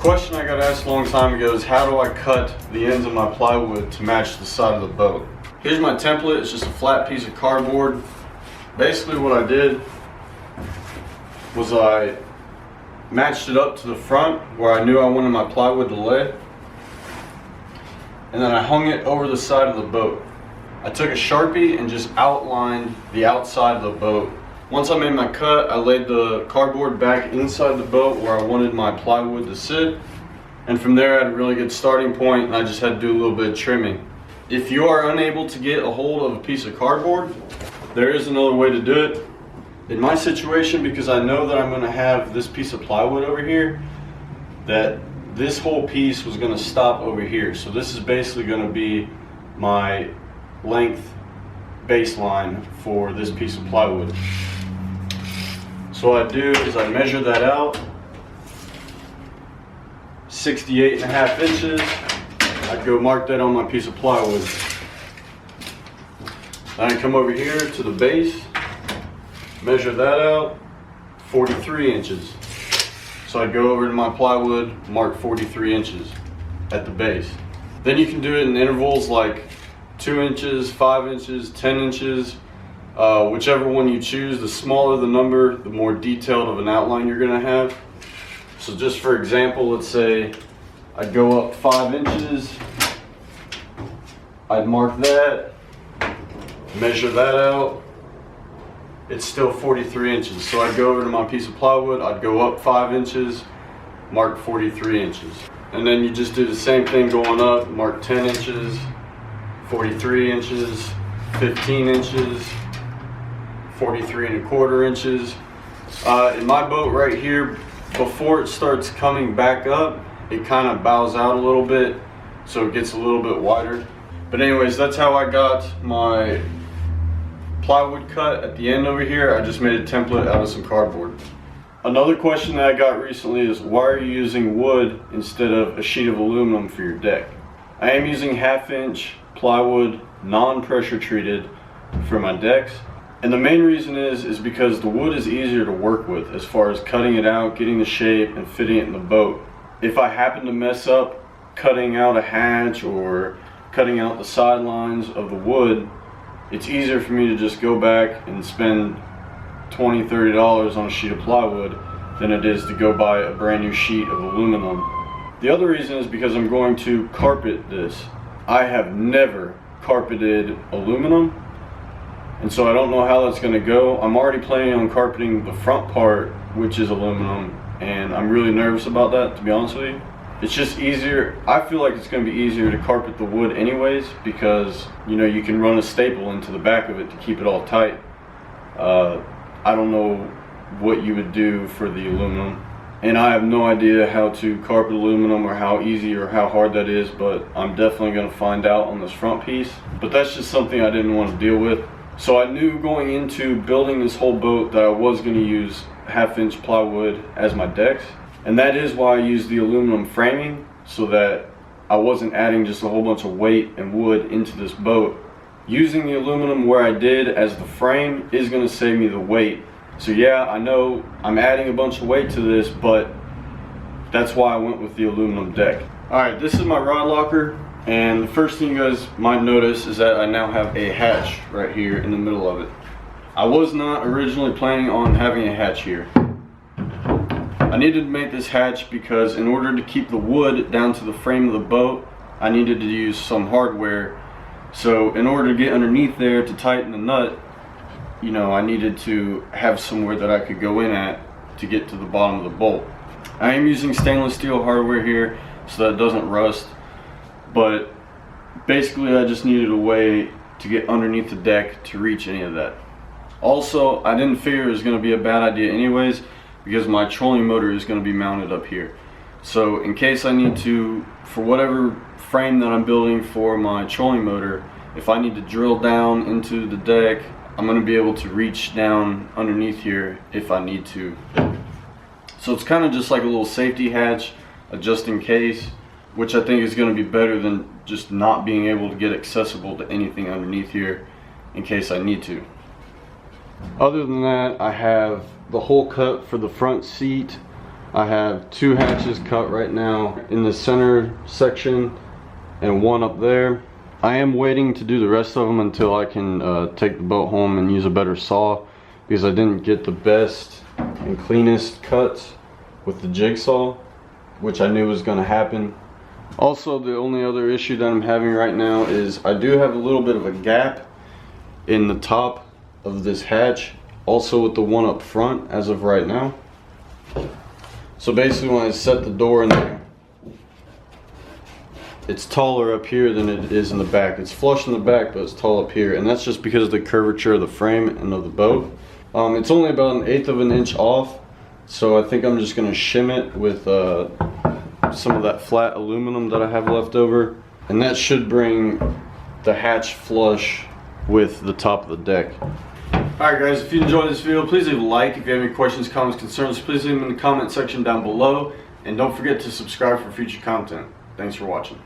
Question I got asked a long time ago is how do I cut the ends of my plywood to match the side of the boat? Here's my template. It's just a flat piece of cardboard. Basically what I did was I matched it up to the front where I knew I wanted my plywood to lay, and then I hung it over the side of the boat. I took a Sharpie and just outlined the outside of the boat. Once I made my cut, I laid the cardboard back inside the boat where I wanted my plywood to sit, and from there I had a really good starting point, and I just had to do a little bit of trimming. If you are unable to get a hold of a piece of cardboard, there is another way to do it. In my situation, because I know that I'm going to have this piece of plywood over here, that this whole piece was going to stop over here. So this is basically going to be my length baseline for this piece of plywood. So what I do is I measure that out, 68.5 inches. I'd go mark that on my piece of plywood. Then I come over here to the base, measure that out, 43 inches. So I'd go over to my plywood, mark 43 inches at the base. Then you can do it in intervals like 2 inches, 5 inches, 10 inches, whichever one you choose. The smaller the number, the more detailed of an outline you're gonna have. So just for example, let's say I'd go up 5 inches, I'd mark that, measure that out, it's still 43 inches. So I'd go over to my piece of plywood, I'd go up 5 inches, mark 43 inches. And then you just do the same thing going up, mark 10 inches, 43 inches, 15 inches, 43¼ inches. In my boat right here, before it starts coming back up, it kind of bows out a little bit, so it gets a little bit wider. But anyways, that's how I got my plywood cut at the end over here. I just made a template out of some cardboard. Another question that I got recently is, why are you using wood instead of a sheet of aluminum for your deck? I am using 1/2 inch plywood, non-pressure treated, for my decks. And the main reason is because the wood is easier to work with as far as cutting it out, getting the shape, and fitting it in the boat. If I happen to mess up cutting out a hatch or cutting out the sidelines of the wood, it's easier for me to just go back and spend $20, $30 on a sheet of plywood than it is to go buy a brand new sheet of aluminum. The other reason is because I'm going to carpet this. I have never carpeted aluminum, and so I don't know how that's going to go. I'm already planning on carpeting the front part, which is aluminum, and I'm really nervous about that, to be honest with you. It's just easier. I feel like it's going to be easier to carpet the wood anyways, because you know, you can run a staple into the back of it to keep it all tight. I don't know what you would do for the aluminum, and I have no idea how to carpet aluminum or how easy or how hard that is, but I'm definitely going to find out on this front piece. But that's just something I didn't want to deal with. So I knew going into building this whole boat that I was going to use 1/2 inch plywood as my decks, and that is why I used the aluminum framing, so that I wasn't adding just a whole bunch of weight and wood into this boat. Using the aluminum where I did as the frame is going to save me the weight. So yeah, I know I'm adding a bunch of weight to this, but that's why I went with the aluminum deck. Alright, this is my rod locker, and the first thing you guys might notice is that I now have a hatch right here in the middle of it. I was not originally planning on having a hatch here. I needed to make this hatch because in order to keep the wood down to the frame of the boat, I needed to use some hardware. So in order to get underneath there to tighten the nut, you know, I needed to have somewhere that I could go in at to get to the bottom of the bolt. I am using stainless steel hardware here so that it doesn't rust, but basically I just needed a way to get underneath the deck to reach any of that. Also, I didn't figure it was going to be a bad idea anyways, because my trolling motor is going to be mounted up here. So in case I need to, for whatever frame that I'm building for my trolling motor, if I need to drill down into the deck, I'm going to be able to reach down underneath here if I need to. So it's kind of just like a little safety hatch, just in case, which I think is going to be better than just not being able to get accessible to anything underneath here in case I need to. Other than that, I have the hole cut for the front seat. I have 2 hatches cut right now in the center section and one up there. I am waiting to do the rest of them until I can take the boat home and use a better saw, because I didn't get the best and cleanest cuts with the jigsaw, which I knew was going to happen. Also, the only other issue that I'm having right now is I do have a little bit of a gap in the top of this hatch, also with the one up front as of right now. So basically when I set the door in there, it's taller up here than it is in the back. It's flush in the back, but it's tall up here, and that's just because of the curvature of the frame and of the boat. It's only about 1/8 of an inch off, so I think I'm just going to shim it with some of that flat aluminum that I have left over, and that should bring the hatch flush with the top of the deck. Alright guys, if you enjoyed this video, please leave a like. If you have any questions, comments, concerns, please leave them in the comment section down below, and don't forget to subscribe for future content. Thanks for watching.